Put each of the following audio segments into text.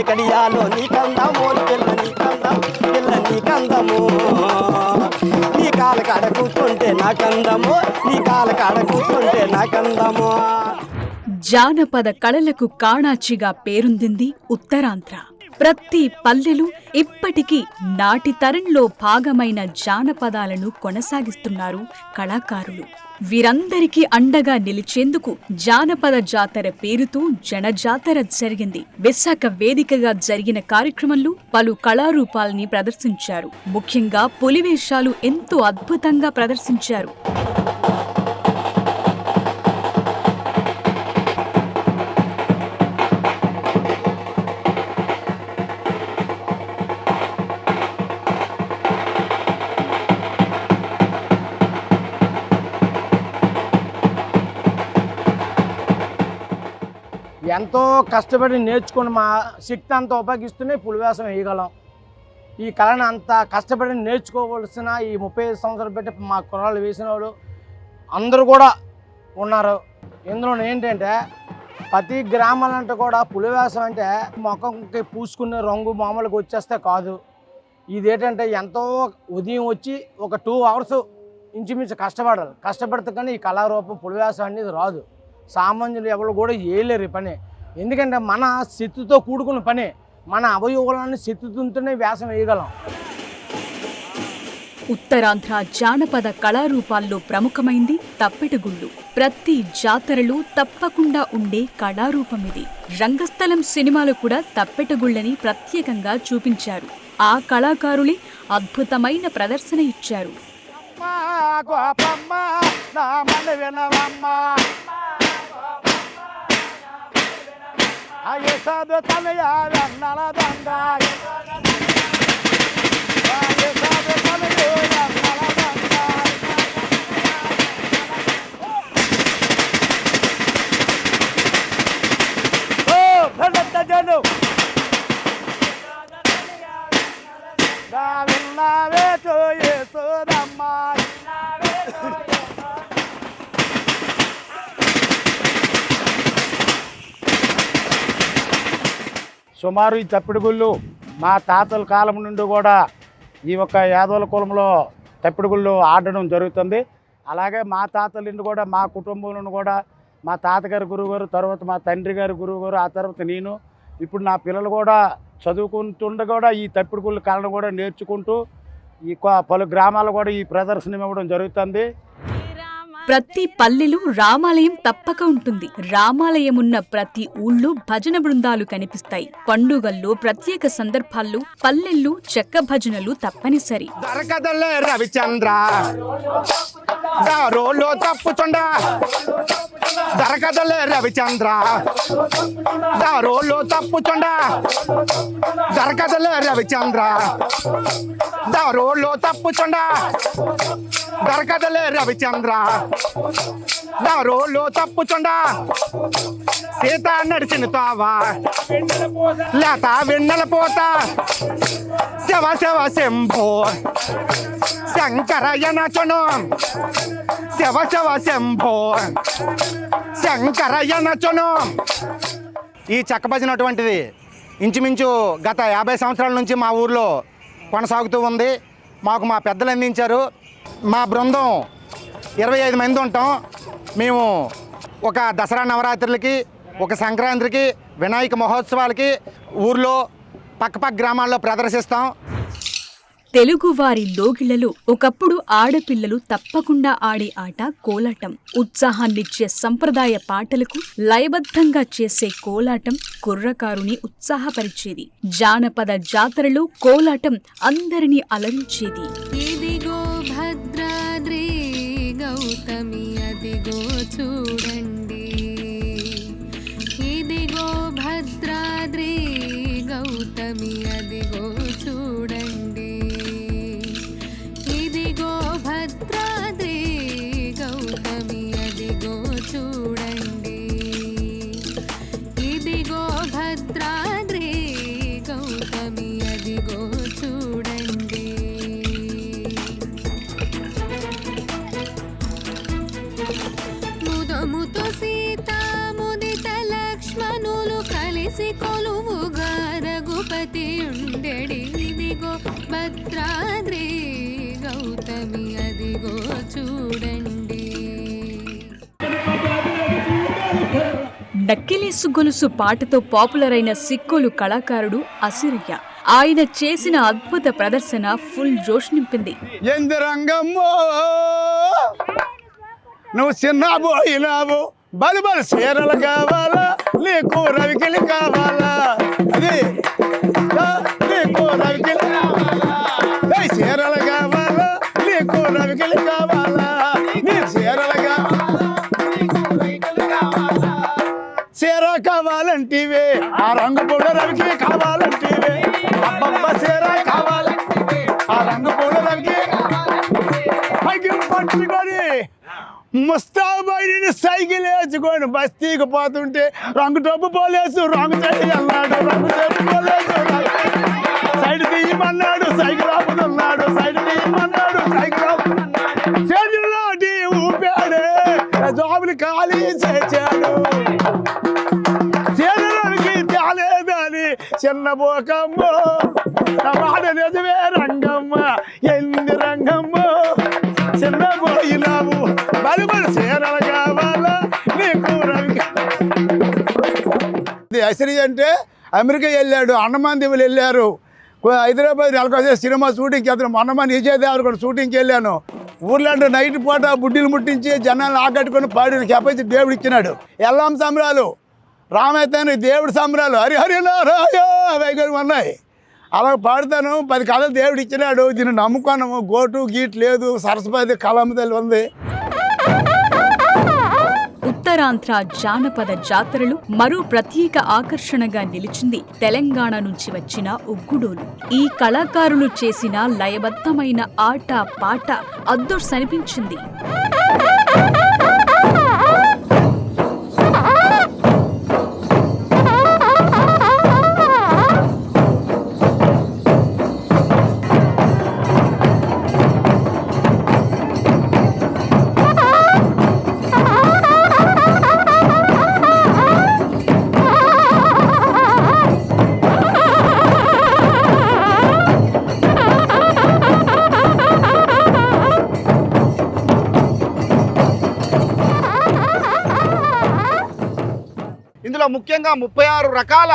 కడియాలో నీ కందము పిల్ల నీ కందం పిల్ల నీ కందము నీ కాల కాడ కూర్చుంటే నా కందము నీ కాల కాడ కూర్చుంటే నా కందము. జానపద కళలకు కాణాచిగా పేరొందింది ఉత్తరాంధ్ర. ప్రతి పల్లెలు ఇప్పటికీ నాటి తరంలో భాగమైన జానపదాలను కొనసాగిస్తున్నారు కళాకారులు. వీరందరికీ అండగా నిలిచేందుకు జానపద జాతర పేరుతో జనజాతర జరిగింది. విశాఖ వేదికగా జరిగిన కార్యక్రమంలో పలు కళారూపాల్ని ప్రదర్శించారు. ముఖ్యంగా పులివేషాలు ఎంతో అద్భుతంగా ప్రదర్శించారు. ఎంతో కష్టపడి నేర్చుకుని మా శక్తి అంతా ఉపయోగిస్తూనే పులివేషం వేయగలం. ఈ కళను అంత కష్టపడి నేర్చుకోవలసిన ఈ 35 సంవత్సరాలు పెట్టి మా కుర్రాళ్ళు వేసిన వాళ్ళు అందరూ కూడా ఉన్నారు. ఇందులో ఏంటంటే ప్రతి గ్రామాలంటే కూడా పులివేషం అంటే ముఖంకి పూసుకునే రంగు మామూలుగా వచ్చేస్తే కాదు. ఇదేంటంటే ఎంతో ఉదయం వచ్చి ఒక 2 అవర్స్ ఇంచుమించు కష్టపడాలి. కష్టపడితే కానీ ఈ కళారూపం పులివేషం అనేది రాదు. సామాన్యులు ఎవరు కూడా వేయలేరు ఈ పని. ఎందుకంటే మన శక్తితో కూడుకున్న పని. మన అవయవాలను శక్తితోనే వేషం వేయగలం. ఉత్తరాంధ్ర జానపద కళారూపాల్లో ప్రముఖమైంది తప్పెటగుళ్ళు. ప్రతి జాతరలో తప్పకుండా ఉండే కళారూపమిది. రంగస్థలం సినిమాలో కూడా తప్పెటగుళ్ళని ప్రత్యేకంగా చూపించారు. ఆ కళాకారులే అద్భుతమైన ప్రదర్శన ఇచ్చారు. సుమారు ఈ తప్పిడిగుళ్ళు మా తాతల కాలం నుండి కూడా ఈ యొక్క యాదవుల కులంలో తప్పిడిగుళ్ళు ఆడడం జరుగుతుంది. అలాగే మా తాతల నుండి కూడా మా కుటుంబంలో కూడా మా తాతగారి గురువుగారు, తర్వాత మా తండ్రి గారి గురువుగారు, ఆ తర్వాత నేను, ఇప్పుడు నా పిల్లలు కూడా చదువుకుంటుండే కూడా ఈ తప్పిడిగుళ్ళు కళను కూడా నేర్చుకుంటూ ఈ పలు గ్రామాలు కూడా ఈ ప్రదర్శన ఇవ్వడం జరుగుతుంది. ప్రతి పల్లెలో రామాలయం తప్పక ఉంటుంది. రామాలయం ఉన్న ప్రతి ఊళ్ళో భజన బృందాలు కనిపిస్తాయి. పండుగల్లో, ప్రత్యేక సందర్భాల్లో పల్లెల్లో చెక్క భజనలు తప్పనిసరి. రవిచంద్ర తప్పుచుండ దరకదలే రవిచంద్ర దారోలో తప్పుచుండ దరకదలే రవిచంద్ర దారోలో తప్పుచుండ దరకదలే రవిచంద్ర దారోలో తప్పుచుండ సీత నడిచిన తావా లేత వెన్నెల పోత శివ శివ శంభో శంకరయనచును శివ శివ శంభో శంకరయనచును. ఈ చెక్క భజన అటువంటిది ఇంచుమించు గత 50 సంవత్సరాల నుంచి మా ఊర్లో కొనసాగుతూ ఉంది. మాకు మా పెద్దలు అందించారు. మా బృందం 25 మంది ఉంటాం. మేము ఒక దసరా నవరాత్రులకి, ఒక సంక్రాంతికి, వినాయక మహోత్సవాలకి ఊర్లో పక్కపక్క గ్రామాల్లో ప్రదర్శిస్తాం. తెలుగువారి లోగిళ్లలో ఒకప్పుడు ఆడపిల్లలు తప్పకుండా ఆడే ఆట కోలాటం. ఉత్సాహాన్నిచ్చే సంప్రదాయ పాటలకు లయబద్ధంగా చేసే కోలాటం కుర్రకారుని ఉత్సాహపరిచేది. జానపద జాతరలో కోలాటం అందరినీ అలరించేది. ఇదిగో భద్రాద్రి గౌతమి అదిగో చూడండి, ఇదిగో భద్రాద్రి గౌతమి అదిగో చూడండి, ఇదిగో భద్రాద్రి గౌతమి అదిగో చూడండి, ఇదిగో భద్రాద్రి గౌతమి అదిగో చూడండి. ముదముతో సీత ముదిత లక్ష్మణులు కలిసి వెలిసి కొలువుగా రఘుపతి ఉండెడి ఇదిగో భద్రాద్రి గౌతమి అదిగో చూడండి. నక్కిలేసు గొలుసు పాటతో పాపులర్ అయిన సిక్కోలు కళాకారుడు అసిరయ్య. ఆయన చేసిన అద్భుత ప్రదర్శన ఫుల్ జోష్ నింపింది. ఎందరంగమ్మో నువ్వు చిన్నబోయినావు, బలుబలు చీరలు కావాలా, నీకు రవికిలి కావాలా, అది నీకు రవికిలి కావాలా, చీరలు కావాలా, నీకు రవికిలి కావాలా, నీ చీరలు కావాలా, చీర కావాలంటివే, ఆ రంగు పూల రవికి కావాలంటివే, అబ్బబ్బ చీర కావాలంటివే, ఆ రంగు పూల రవికి పైకి పట్టుకొని ముస్తాబాయిని సైకిల్ వేసుకొని బస్తీకి పోతుంటే రంగు డబ్బు పోలేసు రంగు చెట్టు అన్నాడు, రంగు చెట్టు పోలేసు సైడ్ తీయమన్నాడు, సైకిల్ ఆపుతున్నాడు, సైడ్ తీయమన్నాడు, సైకిల్ ఆపుతున్నాడు, చేతుల్లోటి ఊపాడు, జాబులు ఖాళీ చేశాడు, చేతులకి తేలేదని చిన్న బోకమ్మ మాట నిజమే రంగమ్మ, ఎంది రంగమ్మ చిన్న పోయినావు, బలుబలు చీరలు కావాలా, నీకు అసలు అంటే అమెరికా వెళ్ళాడు, అండమాన్ దీవులు వెళ్ళారు, హైదరాబాద్ నెలకొచ్చే సినిమా షూటింగ్కి అతను మొన్నమని విజయదేవర్ కూడా షూటింగ్కి వెళ్ళాను. ఊర్లో నైట్ పూట బుడ్డిలు ముట్టించి జనాలను ఆకట్టుకొని పాడిన కెపాసిటీ దేవుడు ఇచ్చినాడు. ఎల్లాం సంబరాలు, రామైతాను దేవుడి సంబరాలు, హరిహరి నారాయ వైగరి ఉన్నాయి. అలా పాడుతాను, 10 కళలు దేవుడు ఇచ్చినాడు. దీన్ని నమ్ముకున్నాము, గోటు గీట్ లేదు, సరస్వతి కళామతల్లి ఉంది. ఉత్తరాంధ్ర జానపద జాతరలు మరో ప్రత్యేక ఆకర్షణగా నిలిచింది తెలంగాణ నుంచి వచ్చిన ఉగ్గుడోలు. ఈ కళాకారులు చేసిన లయబద్ధమైన ఆట పాట అద్దుర్సనిపించింది. ఇందులో ముఖ్యంగా 36 రకాల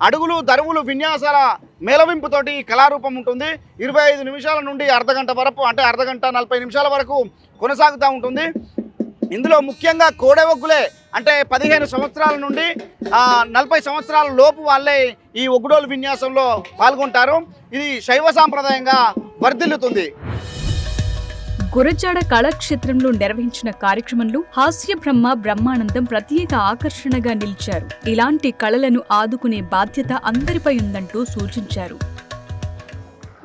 అడుగులు, దరువులు, విన్యాసాల మేళవింపుతోటి కళారూపం ఉంటుంది. 25 నిమిషాల నుండి అర్ధగంట వరకు, అంటే అర్ధగంట 40 నిమిషాల వరకు కొనసాగుతూ ఉంటుంది. ఇందులో ముఖ్యంగా కోడె-ఒగ్గులే, అంటే 15 సంవత్సరాల నుండి 40 సంవత్సరాల లోపు వాళ్ళే ఈ ఒగ్గుడోలు విన్యాసంలో పాల్గొంటారు. ఇది శైవ సాంప్రదాయంగా వర్ధిల్లుతుంది. గురజాడ కళాక్షేత్రంలో నిర్వహించిన కార్యక్రమంలో హాస్య బ్రహ్మ బ్రహ్మానందం ప్రత్యేక ఆకర్షణగా నిలిచారు. ఇలాంటి కళలను ఆదుకునే బాధ్యత అందరిపై ఉందంటూ సూచించారు.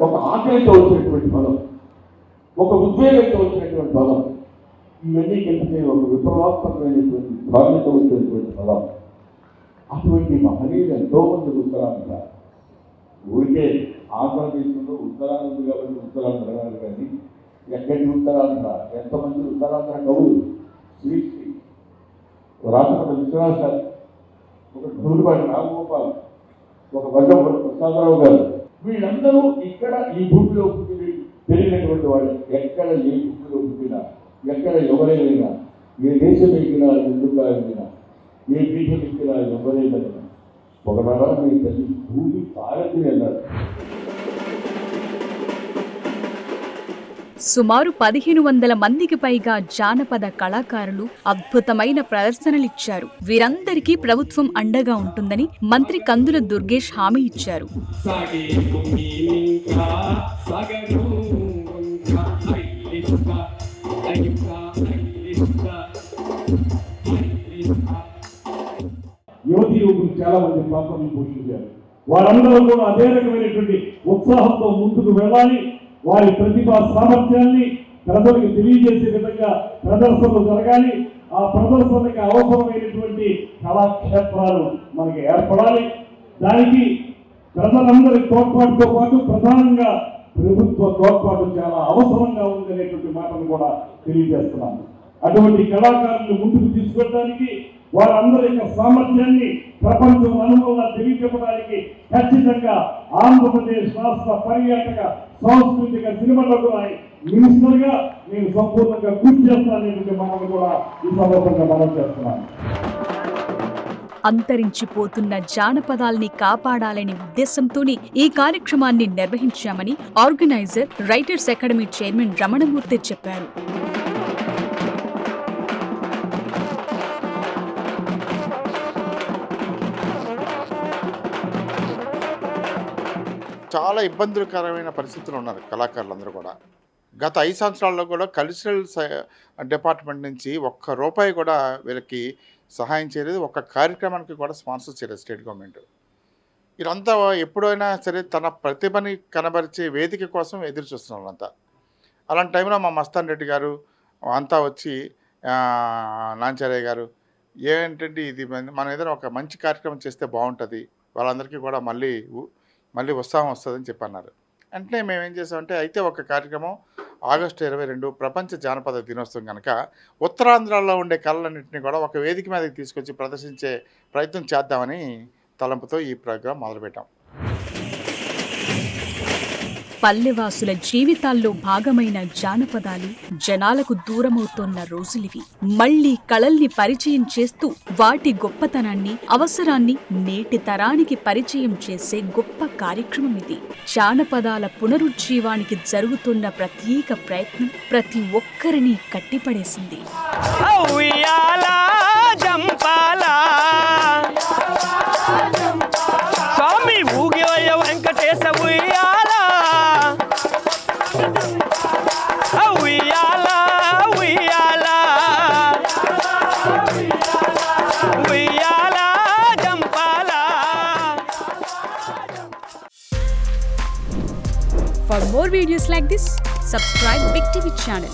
ఒక ఆకలితో వచ్చినటువంటి పదం, ఒక ఉద్వేగంతో వచ్చినటువంటి పదం, ఇవన్నీ కలిపితే ఒక విప్లవాత్మకమైనటువంటి భావనతో వచ్చినటువంటి పదం. అటువంటి మహనీయులు ఎంతో మంది ఉత్తరాంధ్ర, ఊరికే ఆంధ్రదేశంలో ఉత్తరాంధ్ర కాబట్టి ఉత్తరాంధ్ర కానీ ఎక్కడి ఉత్తరాంధ్ర, ఎంతమంది ఉత్తరాంధ్ర కవులు, శ్రీశ్రీ, రాజపట విశ్వనాథ్, ఒక ఢూరుపాటి రామగోపాల్, ఒక వర్గం ప్రసాదరావు గారు, వీళ్ళందరూ ఇక్కడ ఈ భూమిలో పుట్టి పెరిగినటువంటి వాళ్ళు. ఎక్కడ ఏ భూమిలో పుట్టినా, ఎక్కడ ఎవరైనా, ఏ దేశం ఎక్కినా, ఎందుకు వెళ్ళినా, ఏ పీఠం ఎక్కినా, ఎవరైనా ఒకనారా మీ తల్లి భూమి భారతి అన్నారు. సుమారు 1500 మందికి పైగా జానపద కళాకారులు అద్భుతమైన ప్రదర్శనలిచ్చారు. వీరందరికీ ప్రభుత్వం అండగా ఉంటుందని మంత్రి కందుల దుర్గేష్ హామీ ఇచ్చారు. యువతి యువకులు చాలా మంది పాత్రలు పోషించారు. వారందరూ కూడా అదే రకమైనటువంటి ఉత్సాహంతో ముందుకు వెళ్ళాలి. వారి ప్రతిభా సామర్థ్యాన్ని ప్రజలకు తెలియజేసే విధంగా ప్రదర్శనలు జరగాలి. ఆ ప్రదర్శనకి అవసరమైనటువంటి కళాక్షేత్రాలు మనకి ఏర్పడాలి. దానికి ప్రజలందరి తోడ్పాటుతో పాటు ప్రధానంగా ప్రభుత్వ తోడ్పాటు చాలా అవసరంగా ఉందనేటువంటి మాటను కూడా తెలియజేస్తున్నాను. అటువంటి కళాకారులను ముందుకు తీసుకెళ్ళడానికి వారందరి యొక్క సామర్థ్యాన్ని ప్రపంచం అనుభవంగా తెలియజెప్పడానికి ఖచ్చితంగా ఆంధ్రప్రదేశ్ రాష్ట్ర పర్యాటక సాంస్కృతిక సినిమాలకు మినిస్టర్ గా నేను సంపూర్ణంగా కృషి చేస్తానని మనం కూడా ఈ సందర్భంగా మనం చేస్తున్నాను. అంతరించిపోతున్న జానపదాల్ని కాపాడాలనే ఉద్దేశంతోనే ఈ కార్యక్రమాన్ని నిర్వహించామని organiser writers academy chairman Ramanamurthy చెప్పారు. చాలా ఇబ్బందికరమైన పరిస్థితులు ఉన్నారు కళాకారులందరూ కూడా. గత 5 సంవత్సరాల్లో కూడా కల్చరల్ డిపార్ట్మెంట్ నుంచి ఒక్క రూపాయి కూడా వీళ్ళకి సహాయం చేయలేదు. ఒక్క కార్యక్రమానికి కూడా స్పాన్సర్ చేయలేదు స్టేట్ గవర్నమెంట్. వీరంతా ఎప్పుడైనా సరే తన ప్రతిభని కనబరిచే వేదిక కోసం ఎదురు చూస్తున్నారు అంతా. అలాంటి టైంలో మా మస్తాన్ రెడ్డి గారు అంతా వచ్చి నాంచారయ్య గారు ఏంటంటే ఇది మనం ఏదైనా ఒక మంచి కార్యక్రమం చేస్తే బాగుంటుంది, వాళ్ళందరికీ కూడా మళ్ళీ ఉత్సాహం వస్తుందని చెప్పన్నారు. వెంటనే మేము ఏం చేసామంటే అయితే ఒక కార్యక్రమం ఆగస్టు 22 ప్రపంచ జానపద దినోత్సవం కనుక ఉత్తరాంధ్రలో ఉండే కళలన్నింటినీ కూడా ఒక వేదిక మీదకి తీసుకొచ్చి ప్రదర్శించే ప్రయత్నం చేద్దామని తలంపుతో ఈ ప్రోగ్రాం మొదలుపెట్టాం. పల్లెవాసుల జీవితాల్లో భాగమైన జానపదాలు జనాలకు దూరమవుతోన్న రోజులివి. మళ్లీ కళల్ని పరిచయం చేస్తూ వాటి గొప్పతనాన్ని, అవసరాన్ని నేటి తరానికి పరిచయం చేసే గొప్ప కార్యక్రమం ఇది. జానపదాల పునరుజ్జీవానికి జరుగుతున్న ప్రత్యేక ప్రయత్నం ప్రతి ఒక్కరిని కట్టిపడేసింది. For more videos like this, subscribe Big TV channel.